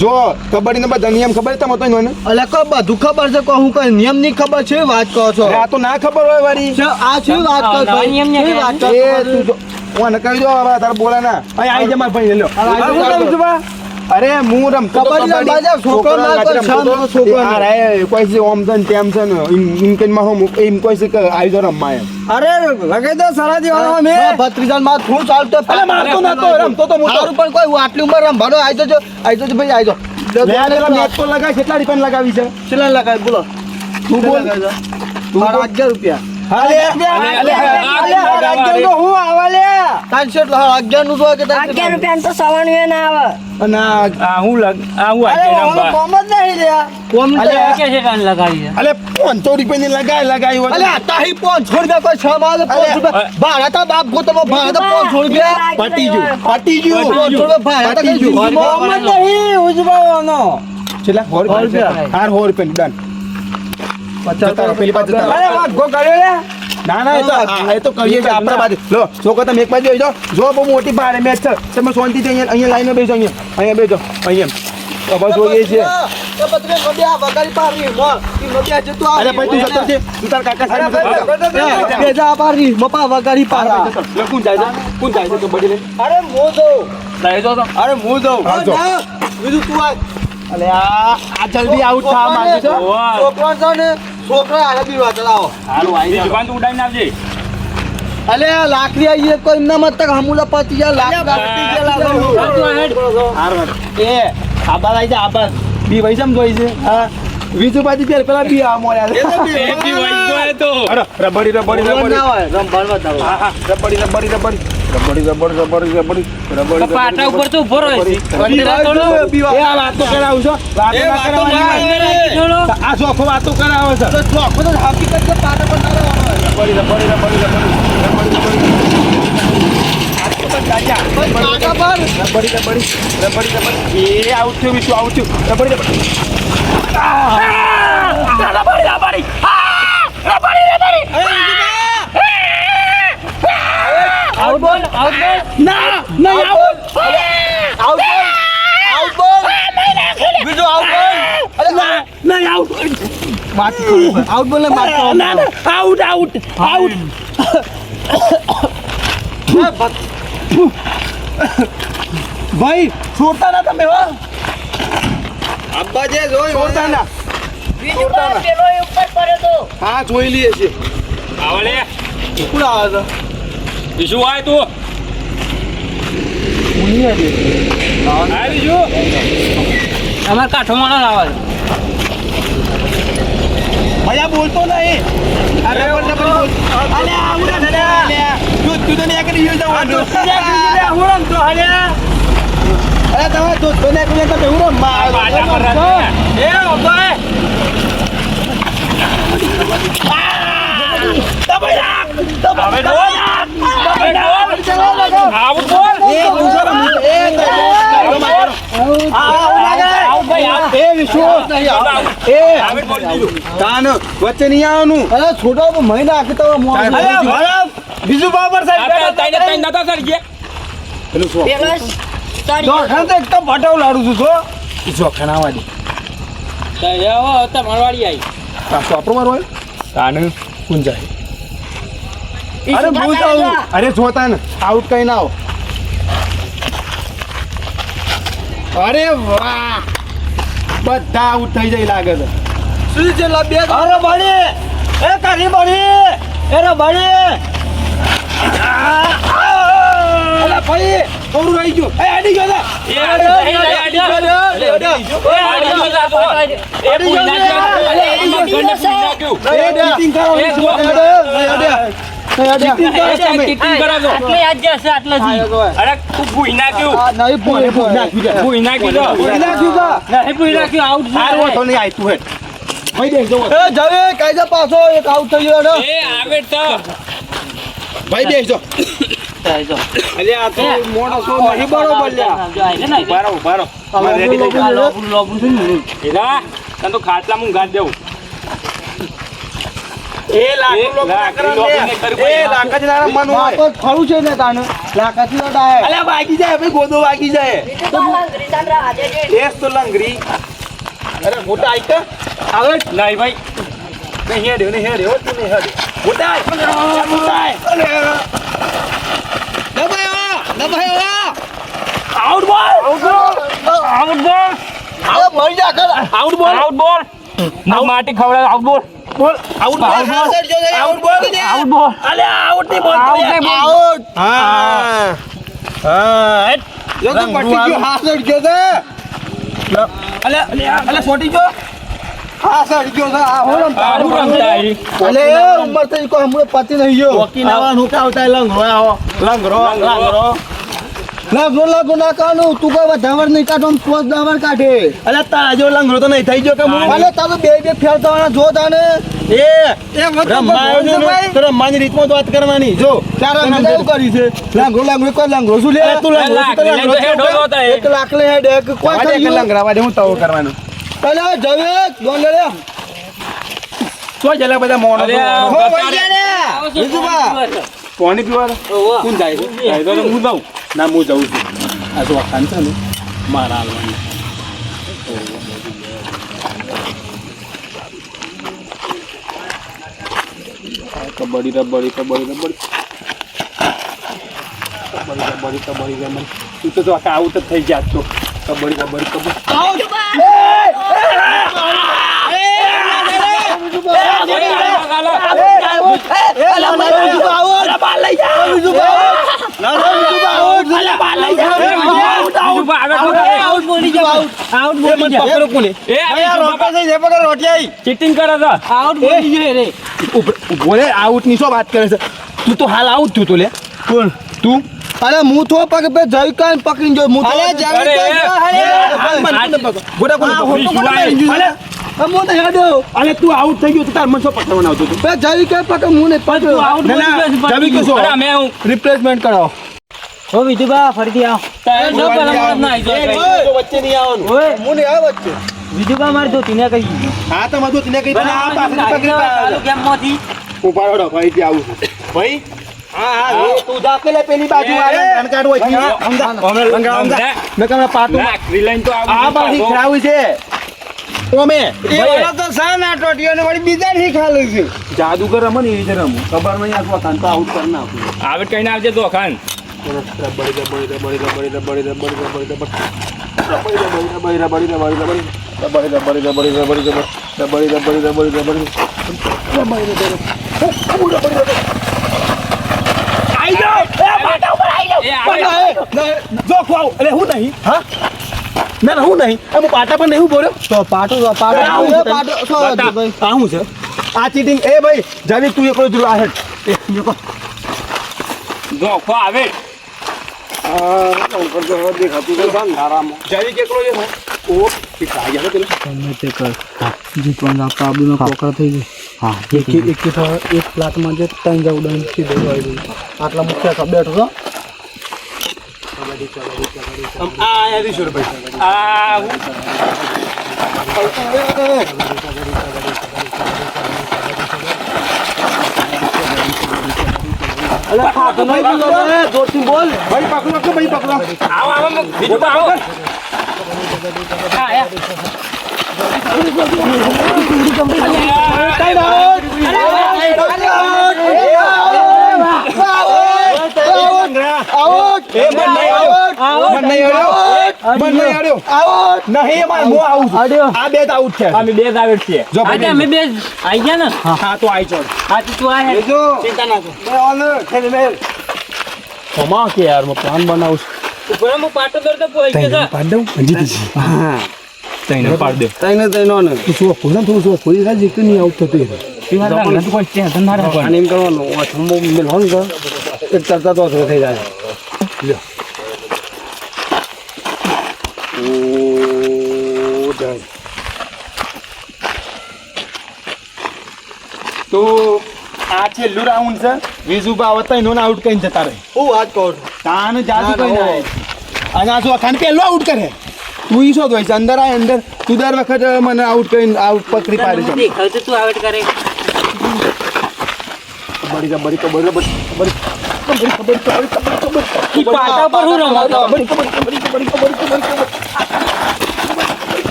જો કબડ્ડી ના બધા નિયમ ખબર તમે તો એને અલે કોઈ બધું ખબર છે કોઈ હું કઈ નિયમ ની ખબર છે વાત કહો છો અરે આ તો ના ખબર હોય વારી છે, આ છે વાત કહો છો નવા નિયમ ને છે વાત કહો એ છો? તું જો હું કહી દો હવે તારે બોલા ના અહીં આવી જા મારા ભાઈ લ્યો અરે હું રમતો તો કબડ્ડી રમવા જાવ, છોકરો ના કોઈ રમતો શામ તો. નો છોકરો આ ના. રે કોઈ છે ઓમ છે ને તેમ છે ને ઇન કે માં હું એમ કોઈ છે કે આવી જો રમવા એમ અરે લગાઈ દો સારા દીવાનો મે ભત્રીજાન માં હું ચાલતો અલે મારતો નતો રમતો તો હું તો તારું પણ કોઈ આટલી ઉંમર રમવાનો આવી જજો ભાઈ આવી લે આ પેલા મેચ તો લગાય કેટલા રૂપિયા લગાવી છે કેટલા લગાય બોલો તું બોલ તું 11 રૂપિયા અલે તો હું આવા લે 11 નું તો કે 11 રૂપિયા તો સવાણું ના આવે કોમ જ નહીં લે કોમ અલે કે છે કાન લગાવી છે અલે 500 રૂપિયા ની લગાવી અલે તાહી 500 રૂપિયા કોઈ છમાલે 500 રૂપિયા ભાડા તો બાપ ગોતમો ભાડા તો 500 રૂપિયા પટી ગયું 500 રૂપિયા ભાડા તો પટી ગયું. કોમ જ નહીં ઉજવાવાનો છેલ્લા 100 રૂપિયા હાર 100 રૂપિયા ડન 50 પેલી પાસે જતા રહો. અરે વાત ગો કર્યો લે ના ના એ તો કરીએ છીએ આપણા બાજુ લો છોકરો તમે એક બાજુ આવી જાઓ જો બહુ મોટી ભારે મેચ છે તમે શાંતિથી અહીંયા લાઈનમાં બેસો અહીંયા બેસો અહીંયા તો બસ જોઈએ છીએ તો પત્રે નબિયા વગાડી પારી મો ઈ નબિયા જતો આ અરે ભાઈ તું જતો છે તું તાર કાકા સાહેબ બેજા પારી મપા વગાડી પારા કોણ જાય છે કોણ જાય છે તો બડી લે અરે મો જો લઈ જો તો અરે મો જો આવજો. બીજું તું આ અલે આ જલ્દી આઉટ થવા માંગે છે છોકરો છે ને છોકરા આલે બીવા ચલાવો હારું આવી જા દુકાન તો ઉડાઈને આવજે અલે આ લાકડી આઈએ કોઈ એમના મત તક હમુલા પતી ગયા લાખ એ આબાદ આવી જા આબાદ બી ભાઈ સમ જોઈ છે હા વીજુ બાજી પેર પેલા બી આ મોળ્યા છે અરે રબડી રબડી રબડી ના હોય રંભાળવા તારો હા હા રબડી રબડી રબડી રબડી રબડી રબડી રબડી રબડી પાટા ઉપર તો ઉભો રહે છે એ આ વાતો કરાવું છો વાતો ના કરાવવાની આ ચોખ્ખો વાતો કરાવો છે તો ચોખો તો હકીકત છે પાટા પર ના રહેવાનો રબડી રબડી રબડી રબડી પાટા પર રબડી રબડી રબડી રબડી એ આઉટ થયું બીજું આઉટ થયું રબડી રબડી આઉટ બોલ આઉટ બોલ બીજું આઉટ બોલ અરે ના આઉટ બોલ ને માર ભાઈ છોડતા ના તમે હો અબ્બા જે જોઈ છોડતા ના બીજું કોઈ પેલો એ ઉપર પડ્યો તો હા જોઈ લઈએ છીએ આવલે કોણ આવે શું આય તું આવી જો અમાર કાઠો માણસ આવે ભૈયા બોલતો નહીં અરે બોલ અલે આવડે ને તું તો ને કરી યુઝ આવવાનું હું રમતો હલે અરે તમે તો ને કોને તમે હું રમવા પાટા પર એ ઓબાય આઉટ બોલ વચ્ચે નહીં આવવાનું અરે છોટો મહિના આખી તો બીજું બાબર પેલો સરી એકદમ ફટાવ લાડું છું છો જોખણાવા દે મારવાડી આવી આપણો મારો તાને કોણ જાય ઈ અરે સુધા હું થાય જાઉં અરે જોતા ને આઉટ કઈ ના આવો અરે વાહ બધા આઉટ થઈ જાય લાગે છે શું છે બે અરે બળી એ કરી બળી એ રે બળી અરે ભાઈ થોડું રહી ગયું એ અડી ગયો ચીટિંગ કરો કાયદા પાછો એક આઉટ થઈ ગયો ભાઈ બેસજો અલે આ તો મોણસો નહીં બરોબર લ્યા બારો બારો રેડી થઈ જાઓ એલા તને તો ખાટલા હું ગાડ દેવું એ લાકડું લાકડ ના મન હોય બાપો ખરું છે ને તાને લાકાથી તો ડાય અલ્યા વાગી જાય ભાઈ ગોદો વાગી જાય બીજું તો લંગરી તાન રાજે જે. એસ તો લંગરી અરે મોટા આઈ કે આવે નહીં ભાઈ નહીં હેડ્યો નહીં હેડ્યો તું નહીં હેડ્યો મોટા આઈ મોટા આઈ આઉટ બોલ મરી જા કર આઉટ બોલ માટી ખવડાવે આઉટ બોલ બોલ આઉટ બોલ આઉટ બોલ આઉટ બોલ અલ્યા આઉટ નહીં બોલ આઉટ હા હા જો તો પટી ગયો હાસડ ગયો છે અલ્યા છોટી જો હાસડ ગયો છે આ હોરમ સારું રમતા આવી. અલે ઉંમર તો કો હમણે પતિ નહીં ગયો વકી નાવા નું કા આવતા લંગરો આવો લંગરો લાગો ના કાનું તું કોઈ વધાવર નહીં કાઢો પોસ દાવર કાઢે અલ્યા તારા જેવો લંગરો તો નહીં થઈ ગયો કે હું અલે તારો બે ફેરતા જો તાને એ રમાયો છે ને, તો રમવાની રીતમાં જ વાત કરવાની જો તારા મેં એવું કરી છે લાંગરો કોઈ લાંગરો શું લે તું લંગરો છું, તો લંગરો છું. એક લાખ લે હેડ એક કોઈ વાડે કે કરી લંગરા વાડે હું તવો કરવાનું અલે જવે દોન લે શું જલા બધા મોણો અરે, હો, બતા વઈ જા રે. બીજુબા. પાણી પીવાનું કોણ જાય છે જાય તો હું જાઉં ના હું જાઉં છું આ તો ખાન છે ને મારા હાલવાનું કબડ્ડી રબડી કબડ્ડી રબડી રમણ તું તો આખા આઉટ જ થઈ ગયા તો કબડ્ડી કબડ્ડી કબડ્ડી ચીટિંગ કરે તો આઉટ બોલી ગયો રે. બોલે આઉટ ની શું વાત કરે છે તું તો હાલ આઉટ થયું તો લે કોણ તું અરે હું તો પગ પે જઈ કાન પકડીને જો હું તો અરે, ગોડા કોણ હું તો હેડો અરે તું આઉટ થઈ ગયો તો તાર મને શું પકડવાનો આવતો તું બે જઈ કે પકડ હું ને પકડ આઉટ ના, બોલી ગયો છે, ના, જમી કશો. અરે, મેં હું રિપ્લેસમેન્ટ કરાવો ઓ વિધુબા ફરીથી આવ તારે જો પેલા મત ના આવી જાય. તો વચ્ચે નહીં આવવાનું ઓય હું ને આ વચ્ચે વિધુબા મારી તો તીને કહી હા તો મધુ તને કઈ તને આ પાછળ પકડી પાડ્યો. કેમ માંથી ઉપાડો ભાઈ થી આવું છું ભાઈ હા હા એ તું જા પેલે પેલી બાજુ આ રન કાર્ડ હોય છે મેં કહું પાટું આ બાજુ ખરાવી છે ઓમે એ વાળા તો સા ના ટોટીઓને વળી બીજા ની ખાલી છે જાદુગર રમો ને એ રીતે રમો ખબર નહીં આ ખાન તો આઉટ કરી નાખું આવે કઈ ના આવજે તો ખાન જો ખવાવ એટલે હું નહીં હા ના ના હું નહીં હું પાટા પર નહીં બોલ્યો તો પાટો આવું છે તને. પાટો સો ભાઈ આવું છે આ ચીટિંગ એ ભાઈ જાવી તું એકલો જરૂર આ હેડ એ જોકો ધોખો આવે જાવી કેકલો છે ઓ ઠીક આ ગયા પેલો ગમે તે કર જીતવાનું આપતા આબુનો પોકળ થઈ ગયો હા એક પ્લાટમાં જે ત્રણ જાવ ઉડાન સીધો આવી ગયું આટલા મુખ્ય કપ બેઠો છો આ આયા 200 રૂપિયા આ અલે ખાતો નહીં બીજો જોરથી બોલ ભાઈ પકડો કે ભાઈ પકડો આવો આવો વિધુબા આવો નહીં અમાર મો આવું છું. આ બે જ આઉટ છે અમે બે જ આવે છે જો ભાઈ, આજે અમે બે જ આઈ ગયા ને હા તો આઈ ચડ હા તો તું આ હે ચિંતા ના કર બે ઓન ખેલ મેલ કમા કે યાર હું પ્લાન બનાવું ઉપર હું પાટો દરતો પોઈ કે છે પાડ દઉં જીતી હા તઈને પાડ દે તઈને ને તું શું ખોલા તું શું ખોલી રાજી કે નહીં આઉટ થતું તું કોઈ ટેન્શન ના રાખો આને એમ કરવાનું ઓછમો મેલવાનું કર એક ચર્ચા તો થઈ જાય ઓ જાય તો આ છેલ્લું રાઉન્ડ છે વિજુબા આવતા એનો આઉટ કરીને જતા રહે હું વાત કહું તાન જાદુ ના, કઈ ના અને આ શું અખાન પેલો આઉટ કરે તું ઈ શું દોઈ છે અંદર આ અંદર તું દર વખત મને આઉટ કરીને આઉટ પકડી પાડી છે દેખાવ તો તું આઉટ કરે ઈ પાટા પર હું રમતો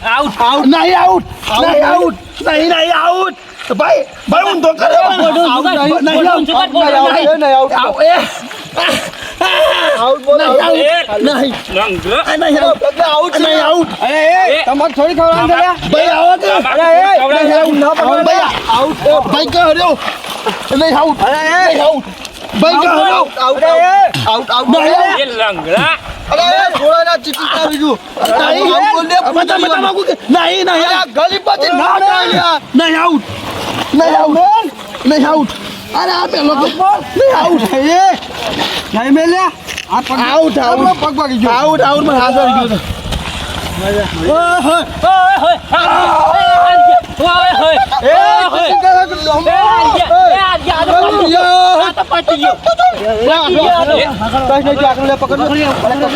આઉટ નહીં આઉટ ભાઈ ઊંધો કરે થોડી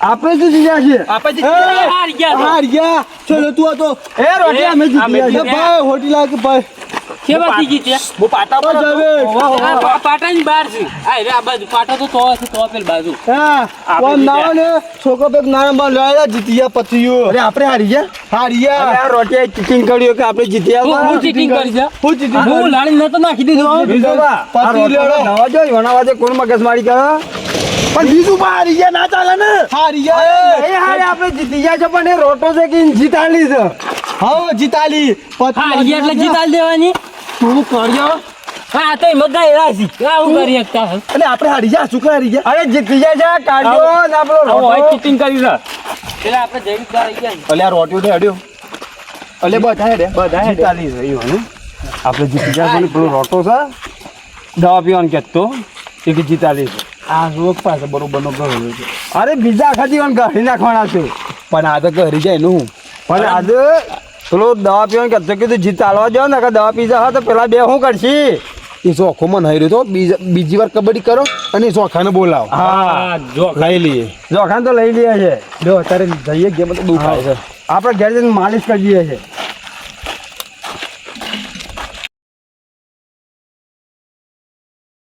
આપણે શું જીત્યા છે હાર ગયા ચલો તું હતો રોટિયા અમે જીત્યા ભાઈ હોટી લાગે ભાઈ કેવાથી જીત્યા હું પાટા પર પાટાની બહાર છે આ બાજુ પાટા તો છે તો પેલ બાજુ છોકરો પેક નાના લડાયા જીત્યા પતિયો અરે આપણે હારી ગયા આ રોટિયા ચીટિંગ કર્યું કે આપણે જીત્યા હું ચીટિંગ કરી છે હું જીતી હું લાડી નતો નાખી દીધું નવા જો વણાવા દે કોણ મગજમારી કરે પણ બીજું બા હારી ગયા ના ચાલે ને હારી ગયા એ હારે આપણે જીતી ગયા છે પણ એ રોટો છે કે જીતાલી છે હા જીતાલી હારી ગયા એટલે જીતાલ દેવાની તું કર્યો હા તો મગાઈ રાશી આવું કરી શકતા અને આપણે હારી ગયા શું હારી ગયા અરે જીતી ગયા છે કાઢ્યો ને આપણો રોટો ચીટિંગ કરી છે એટલે આપણે જવાબદાર આવી ગયા અલે આ રોટિયો તો હેડ્યો અલે બધા હેડે જીતાલી છે એવું ને આપણે જીતી ગયા છે પેલો રોટો છે દવા પીવાનું કહેતો એ કે જીતાલી છે આ રોગ પાસે બરોબર નો ઘર છે અરે બીજા ખાતી ઘડી નાખવાના છે પણ આ તો ઘરી જાય નું પણ આજે પેલો દવા પીવાનું કહેતો કીધું જીત ચાલવા જાઓ ને દવા પીઝા હા તો પેલા બે શું કરશે એ ચોખ્ખો મને હર્યું તો બીજી વાર કબડ્ડી કરો અને ચોખાને બોલાવો હા લઈ લઈએ ચોખાને તો લઈ લઈએ છે જો અત્યારે જઈએ ગેમ તો દુખાય છે આપણે ઘેર જઈને માલિશ કરીએ છીએ